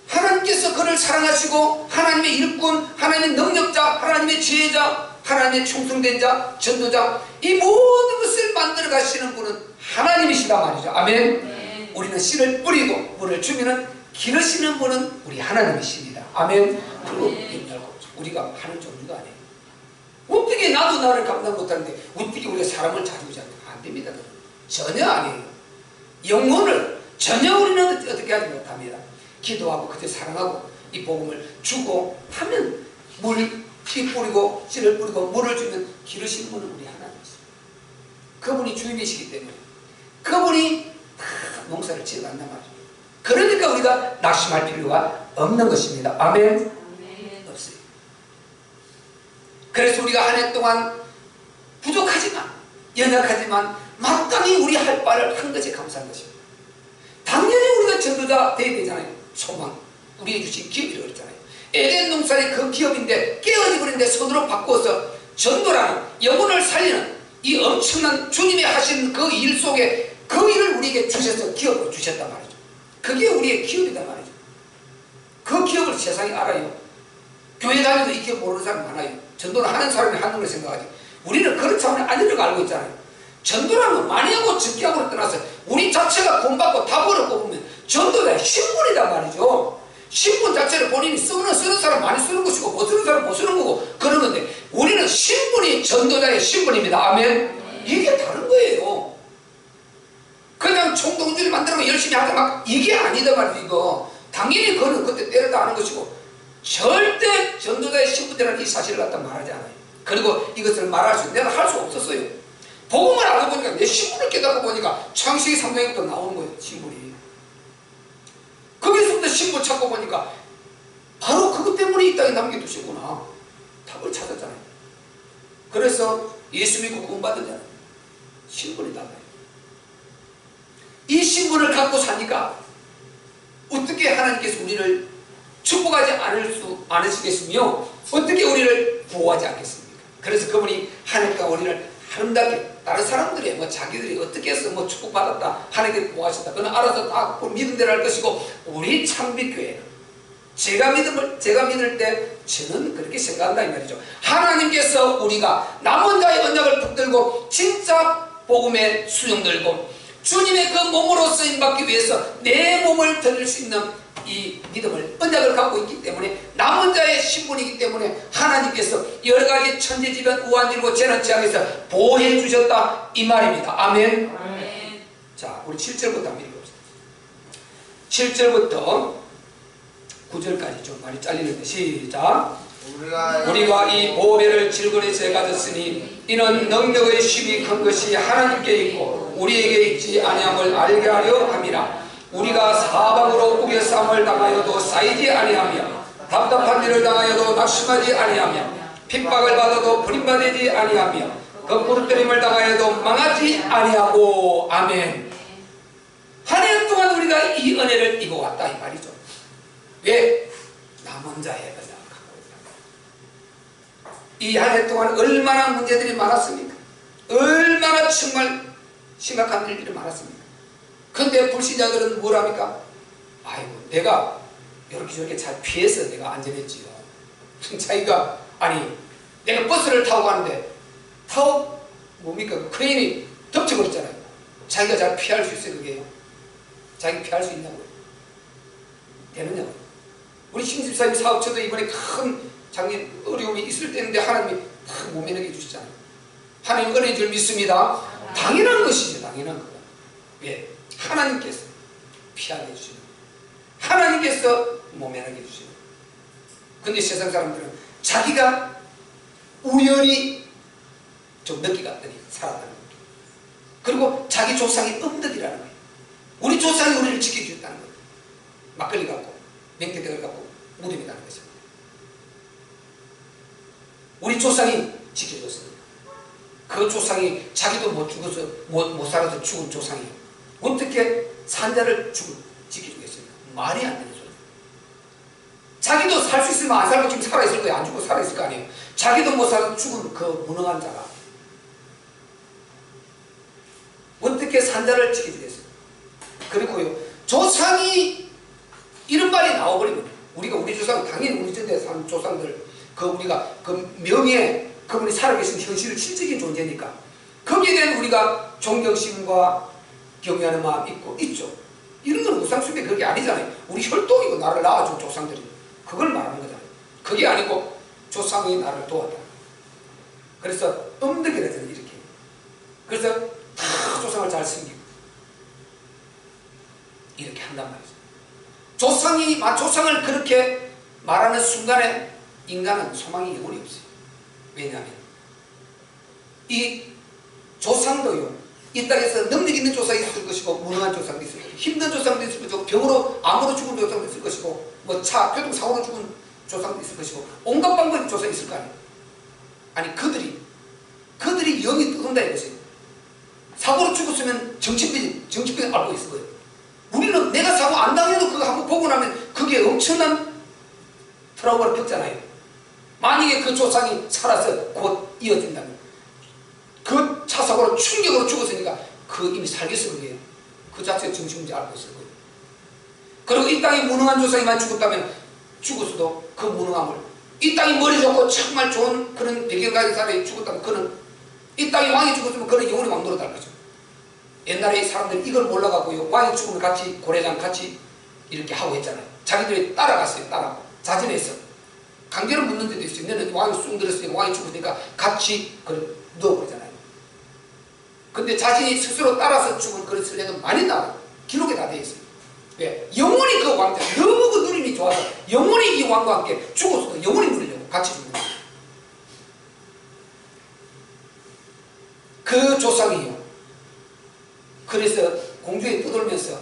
하나님께서 그를 사랑하시고 하나님의 일꾼, 하나님의 능력자, 하나님의 지혜자, 하나님의 충성된 자, 전도자, 이 모든 것을 만들어 가시는 분은 하나님이시다 말이죠. 아멘. 네. 우리는 씨를 뿌리고 물을 주면은 기르시는 분은 우리 하나님이십니다. 아멘. 그리고 우리가 하는 종류가 아니에요. 어떻게 나도 나를 감당 못하는데 어떻게 우리가 사람을 다루지 안 됩니다. 전혀 아니에요. 영혼을 전혀 우리는 어떻게 하지 못합니다. 기도하고 그때 사랑하고 이 복음을 주고 하면 씨 뿌리고 씨를 뿌리고 물을 주면 기르시는 분은 우리 하나님이십니다. 그분이 주인이시기 때문에 그분이 다 농사를 지어간단 말이죠. 그러니까 우리가 낙심할 필요가 없는 것입니다. 아멘. 없어요. 그래서 우리가 한 해 동안 부족하지만 연약하지만 마땅히 우리 할 바를 한 것이 감사한 것입니다. 당연히 우리가 전도자 되어야 되잖아요. 소망, 우리에게 주신 기업이라고 그랬잖아요. 에덴 농산이 그 기업인데 깨어져 버린데 손으로 바꿔서 전도라는 영혼을 살리는 이 엄청난 주님이 하신 그 일 속에 그 일을 우리에게 주셔서 기업으로 주셨단 말이죠. 그게 우리의 기업이단 말이죠. 그 기업을 세상이 알아요. 교회 다녀도 이 기업 모르는 사람 많아요. 전도를 하는 사람이 하는 걸 생각하지. 우리는 그런 차원에 아니라고 알고 있잖아요. 전도라면 많이 하고 적게 하고를 떠나서 우리 자체가 본받고 다 벌었고 보면 전도자의 신분이단 말이죠. 신분 자체를 본인이 쓰는 사람 많이 쓰는 것이고 못 쓰는 사람 못 쓰는 거고 그런 건데 우리는 신분이 전도자의 신분입니다. 아멘. 이게 다른 거예요. 그냥 총동주를 만들면 열심히 하자 막 이게 아니다 말이죠. 이거 당연히 그거는 그때 때려다 하는 것이고 절대 전도자의 신분이라는 이 사실을 갖다 말하지 않아요. 그리고 이것을 말할 수 내가 할 수 없었어요. 복음을 알고 보니까 내 신분을 깨닫고 보니까 창세기 3장부터 나오는 거예요. 신분이. 거기서부터 신분 찾고 보니까 바로 그것 때문에 이 땅에 남겨두시구나. 답을 찾았잖아요. 그래서 예수 믿고 구원받았잖아요. 신분이 달라요. 이 신분을 갖고 사니까 어떻게 하나님께서 우리를 축복하지 않으시겠으며 어떻게 우리를 보호하지 않겠습니까? 그래서 그분이 하나님과 우리를 아름답게 다른 사람들이 뭐 자기들이 어떻게 해서 뭐 축복받았다 하나님께 보호하셨다 그건 알아서 다 믿은 대로 할 것이고 우리 창빛교회는 제가 믿을 때 저는 그렇게 생각한다 이 말이죠. 하나님께서 우리가 남은 자의 언약을 붙들고 진짜 복음의 수용 들고 주님의 그 몸으로 쓰임받기 위해서 내 몸을 드릴 수 있는 이 믿음을 언약을 갖고 있기 때문에 남은 자의 신분이기 때문에 하나님께서 여러가지 천지지변 우환지르고 재난 지역에서 보호해 주셨다 이 말입니다. 아멘. 아멘. 자 우리 7절부터 한번 읽어봅시다. 7절부터 9절까지 좀 많이 잘리는데 시작. 우리가 이 보배를 질거리에 가졌으니 이는 능력의 힘이 큰 것이 하나님께 있고 우리에게 있지 아니함을 알게 하려 함이라. 우리가 사방으로 우겨싸움을 당하여도 쌓이지 아니하며 답답한 일을 당하여도 낙심하지 아니하며 핍박을 받아도 버림받지 아니하며 거꾸로뜨림을 당하여도 망하지 아니하고. 아멘. 한 해 동안 우리가 이 은혜를 입어왔다 이 말이죠. 왜? 남은 자의 은혜를 갖고 있다. 이 한 해 동안 얼마나 문제들이 많았습니까? 얼마나 정말 심각한 일들이 많았습니까? 근데 불신자들은 뭘 합니까? 아이고 내가 이렇게 저렇게 잘 피해서 내가 안전했지요. 자기가 아니 내가 버스를 타고 가는데 타고 뭡니까? 크레인이 덮쳐버렸잖아요. 자기가 잘 피할 수 있어요. 그게요. 자기가 피할 수 있냐고요. 되느냐고요. 우리 신집사님 사업처도 이번에 큰 장애 어려움이 있을 때인데 하나님이 다 모면하게 해주시잖아요. 하나님 은혜인 줄 믿습니다. 당연한 것이죠. 당연한 거예요. 왜? 하나님께서 피하게 해주시는 거예요. 하나님께서 모면하게 해주시는 거예요. 근데 세상 사람들은 자기가 우연히 좀 늦게 갔더니 살았다는 거예요. 그리고 자기 조상이 음덕이라는 거예요. 우리 조상이 우리를 지켜주셨다는 거예요. 막걸리 갖고 맹태떡을 갖고 무덤이 가는 거죠. 우리 조상이 지켜줬습니다. 그 조상이 자기도 못 죽어서 못 살아서 죽은 조상이 어떻게 산자를 지켜주겠습니까? 말이 안 되는 소리. 자기도 살 수 있으면 안 살고 지금 살아있을 거예요. 안 죽고 살아있을 거 아니에요. 자기도 못 살아서 죽은 그 무능한 자가 어떻게 산자를 지켜주겠어요? 그리고요, 조상이 이런 말이 나와버리면 우리가 우리 조상, 당연히 우리 전에 산 조상들 그 우리가 그 명예 그분이 살아계신 현실을 실질적인 존재니까 거기에 대한 우리가 존경심과 경외하는 마음 있고 있죠. 이런 건 우상숭배 그게 아니잖아요. 우리 혈통이고 나를 낳아준 조상들이 그걸 말하는 거잖아요. 그게 아니고 조상이 나를 도왔다. 그래서 음덕이라잖아요. 이렇게. 그래서 다 조상을 잘 섬기고 이렇게 한단 말이죠. 조상을 그렇게 말하는 순간에 인간은 소망이 영원히 없어요. 왜냐하면 이 조상도요, 이 땅에서 능력 있는 조상이 있을 것이고 무능한 조상도 있을 것이고 힘든 조상도 있을 것이고 병으로 암으로 죽은 조상도 있을 것이고 뭐 교통사고로 죽은 조상도 있을 것이고 온갖 방법의 조상이 있을 거 아니에요. 아니 그들이 영이 떠돈다 이거지. 사고로 죽었으면 정신병 앓고 있을 거예요. 우리는 내가 사고 안 당해도 그거 한번 보고 나면 그게 엄청난 트라우마를 겪잖아요. 만약에 그 조상이 살아서 곧 이어진다면 그 차 사고로 충격으로 죽었으니까 그 이미 살겠어 그게요. 그 자체가 정신문제 앓고 있을 거예요. 그리고 이 땅에 무능한 조상이만 죽었다면 죽었어도 그 무능함을 이 땅이 머리 좋고 정말 좋은 그런 배경 가진 사람이 죽었다면 그는 이 땅에 왕이 죽었으면 그는 영원히 왕노릇 할 거죠. 옛날에 사람들이 이걸 몰라가고요. 왕이 죽으면 같이 고래장 같이 이렇게 하고 했잖아요. 자기들이 따라갔어요. 자진해서. 강제로 묻는 데도 있어요. 너는 왕이 쑥 들었으니까 왕이 죽으니까 같이 누워버리잖아요. 근데 자신이 스스로 따라서 죽은 그런 설례는 많이 나와요. 기록에 다 되어 있어요. 왜? 영원히 그 왕자, 너무 그 누림이 좋아서 영원히 이 왕과 함께 죽어서도 영원히 누리려고 같이 죽는 거예요. 그 조상이요. 그래서 공중에 떠돌면서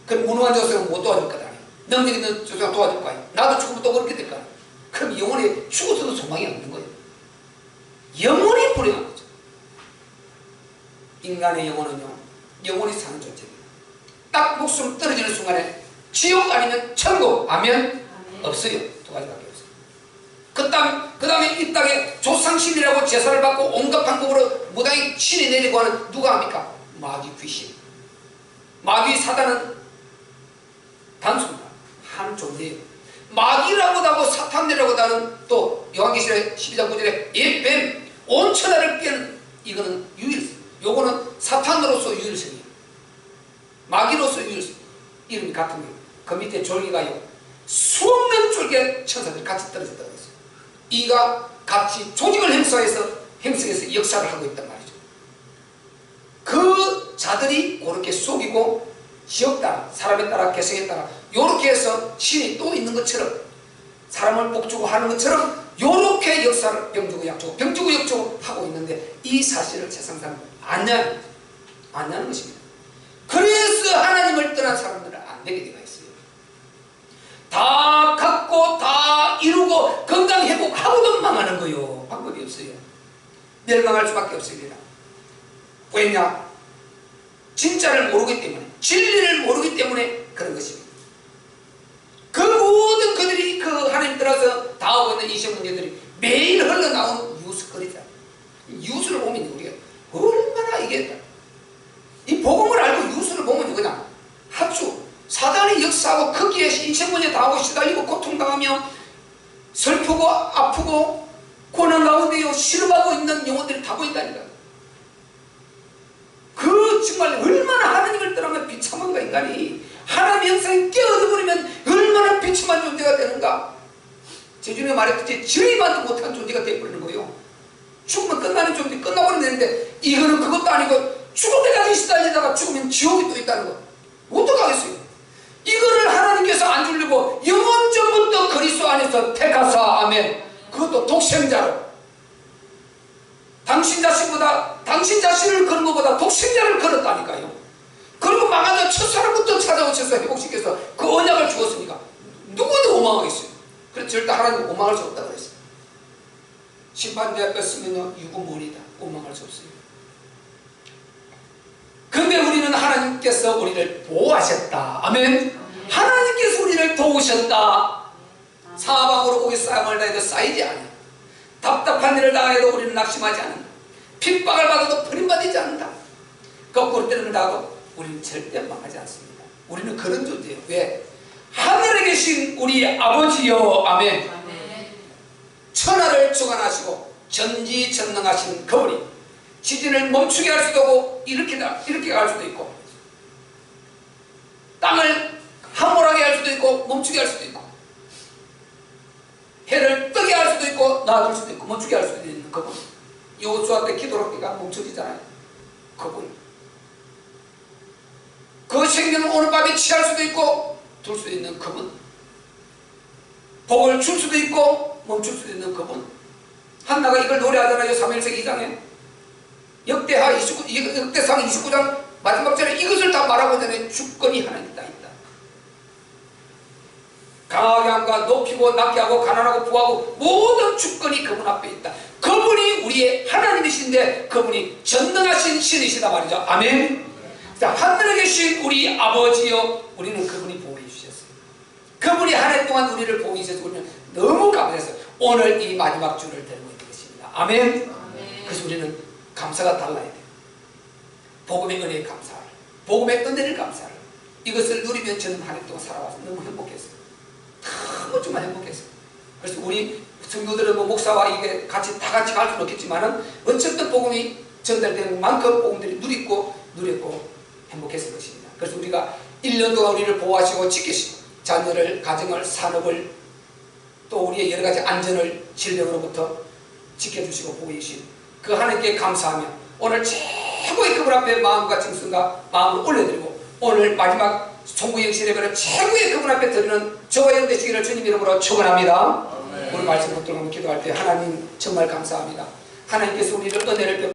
그 무능한 조상은 못 도와줄 거다. 능력 있는 조상 도와줄 거 아니에요. 나도 죽으면 또 그렇게 될 거야. 그럼 영원히 죽어서도 소망이 없는 거예요. 영원히 불행한 거죠. 인간의 영혼은요, 영원히 사는 존재입니다. 딱 목숨 떨어지는 순간에 지옥 아니면 천국, 아멘? 없어요. 두 가지밖에 없어요. 그 다음에 이 땅에 조상신이라고 제사를 받고 온갖 방법으로 무당이 신이 내리고 하는 누가 합니까? 마귀 귀신. 마귀 사단은 단순합니다. 한 존재예요. 마귀라고도 하고 사탄이라고도 하는 또 요한계시록 12장 9절에 뱀, 온 천하를 깨는 이거는 유일성. 요거는 사탄으로서 유일성이에요. 마귀로서 유일성. 이름이 같은 거예요. 그 밑에 졸기가요. 수없는 졸개 천사들이 같이 떨어졌다고 했어요. 이가 같이 조직을 형성해서 역사를 하고 있단 말이죠. 그 자들이 그렇게 속이고 지역 따라, 사람에 따라, 개성에 따라 요렇게 해서 신이 또 있는 것처럼 사람을 복주고 하는 것처럼 요렇게 역사를 병주고 약주고 병주고 역주고 하고 있는데 이 사실을 세상 사람은 아냐는 것입니다. 그래서 하나님을 떠난 사람들은 안 되게 되어 있어요. 다 갖고 다 이루고 건강 회복하고도 망하는 거요. 방법이 없어요. 멸망할 수밖에 없습니다. 왜냐? 진짜를 모르기 때문에, 진리를 모르기 때문에 그런 것입니다. 그 모든 그들이 그 하나님 따라서 다하고 있는 이 시험 문제들이 매일 흘러나온 뉴스거리다. 뉴스를 보면 우리가 얼마나 이게 이 복음을 알고 뉴스를 보면 그냥 합주 사단의 역사하고 거기에 인생 문제 당하고 시달리고 고통당하며 슬프고 아프고 고난 가운데요 실험하고 있는 영혼들이 다 보인다니까. 그 정말 얼마나 하나님을 떠나면 비참한가. 인간이 하나님의 영상에 깨어져버리면 얼마나 비참한 존재가 되는가. 제주에 말했듯이 지뢰만도 못한 존재가 되어버리는 거예요. 죽으면 끝나는 존재, 끝나버리면 되는데 이거는 그것도 아니고 죽을 때까지 시달리다가 죽으면 지옥이 또 있다는 거. 어떡하겠어요? 이거를 하나님께서 안 주려고 영원 전부터 그리스도 안에서 택하사. 아멘. 그것도 독생자로. 당신 자신을 거는 것보다 독생자를 걸었다니까요. 그리고 망하다 첫사람부터 찾아오셔서 회복시켜서 그 언약을 주었으니까 누구도 오망하겠어요. 그래서 절대 하나님 오망할 수 없다고 그랬어요. 심판대 앞에 쓰면 유구무원이다. 오망할 수 없어요. 그런데 우리는 하나님께서 우리를 보호하셨다. 아멘. 하나님께서 우리를 도우셨다. 사방으로 고기 싸움을 다해도 쌓이지 않아. 답답한 일을 당해도 우리는 낙심하지 않는다. 핍박을 받아도 버림받지 않는다. 거꾸로 때리는 다도 우리는 절대 망하지 않습니다. 우리는 그런 존재예요. 왜? 하늘에 계신 우리 아버지여. 아멘. 천하를 주관하시고 전지전능하신 그분이 지진을 멈추게 할 수도 있고 이렇게 갈 수도 있고 땅을 함몰하게 할 수도 있고 멈추게 할 수도 있고 해를 뜨게 할 수도 있고 놔둘 수도 있고 멈추게 할 수도 있는 그분. 여호수아 때 기도할 때가 멈춰지잖아요. 그분. 그 생명을 오늘 밤에 취할 수도 있고 둘 수도 있는 그분. 복을 줄 수도 있고 멈출 수도 있는 그분. 한나가 이걸 노래하잖아요. 3일생 2장에 역대상 29장 마지막 절에 이것을 다 말하고 전에 주권이 하나님 땅에 있다. 강하게 함과 높이고 낮게 하고 가난하고 부하고 모든 주권이 그분 앞에 있다. 그분이 우리의 하나님이신데 그분이 전능하신 신이시다 말이죠. 아멘. 자, 하늘에 계신 우리 아버지여. 우리는 그분이 보호해 주셨어요. 그분이 한 해 동안 우리를 보호해 주셔서 우리는 너무 감사해서 오늘 이 마지막 주를 들고 있는 것입니다. 아멘. 그래서 우리는 감사가 달라야 돼요. 복음의 은혜에 감사를, 복음의 은혜를 감사를. 이것을 누리면 저는 한 해 동안 살아와서 너무 행복했어요. 너무 정말 행복했어요. 그래서 우리 성도들은 뭐 목사와 이게 같이 다 같이 갈 수는 없겠지만은 어쨌든 복음이 전달되는 만큼 복음들이 누렸고 행복했을 것입니다. 그래서 우리가 1년 동안 우리를 보호하시고 지키시고 자녀를, 가정을, 산업을 또 우리의 여러 가지 안전을 질병으로부터 지켜주시고 보호해 주신 그 하나님께 감사하며 오늘 최고의 그분 앞에 마음과 정성과 마음을 올려드리고 오늘 마지막 송구영신 예배를 최고의 그분 앞에 드리는 저와 영 되시기를 주님 이름으로 축원합니다. 오늘 말씀 붙들고 기도할 때 하나님 정말 감사합니다. 하나님께서 우리를 은혜를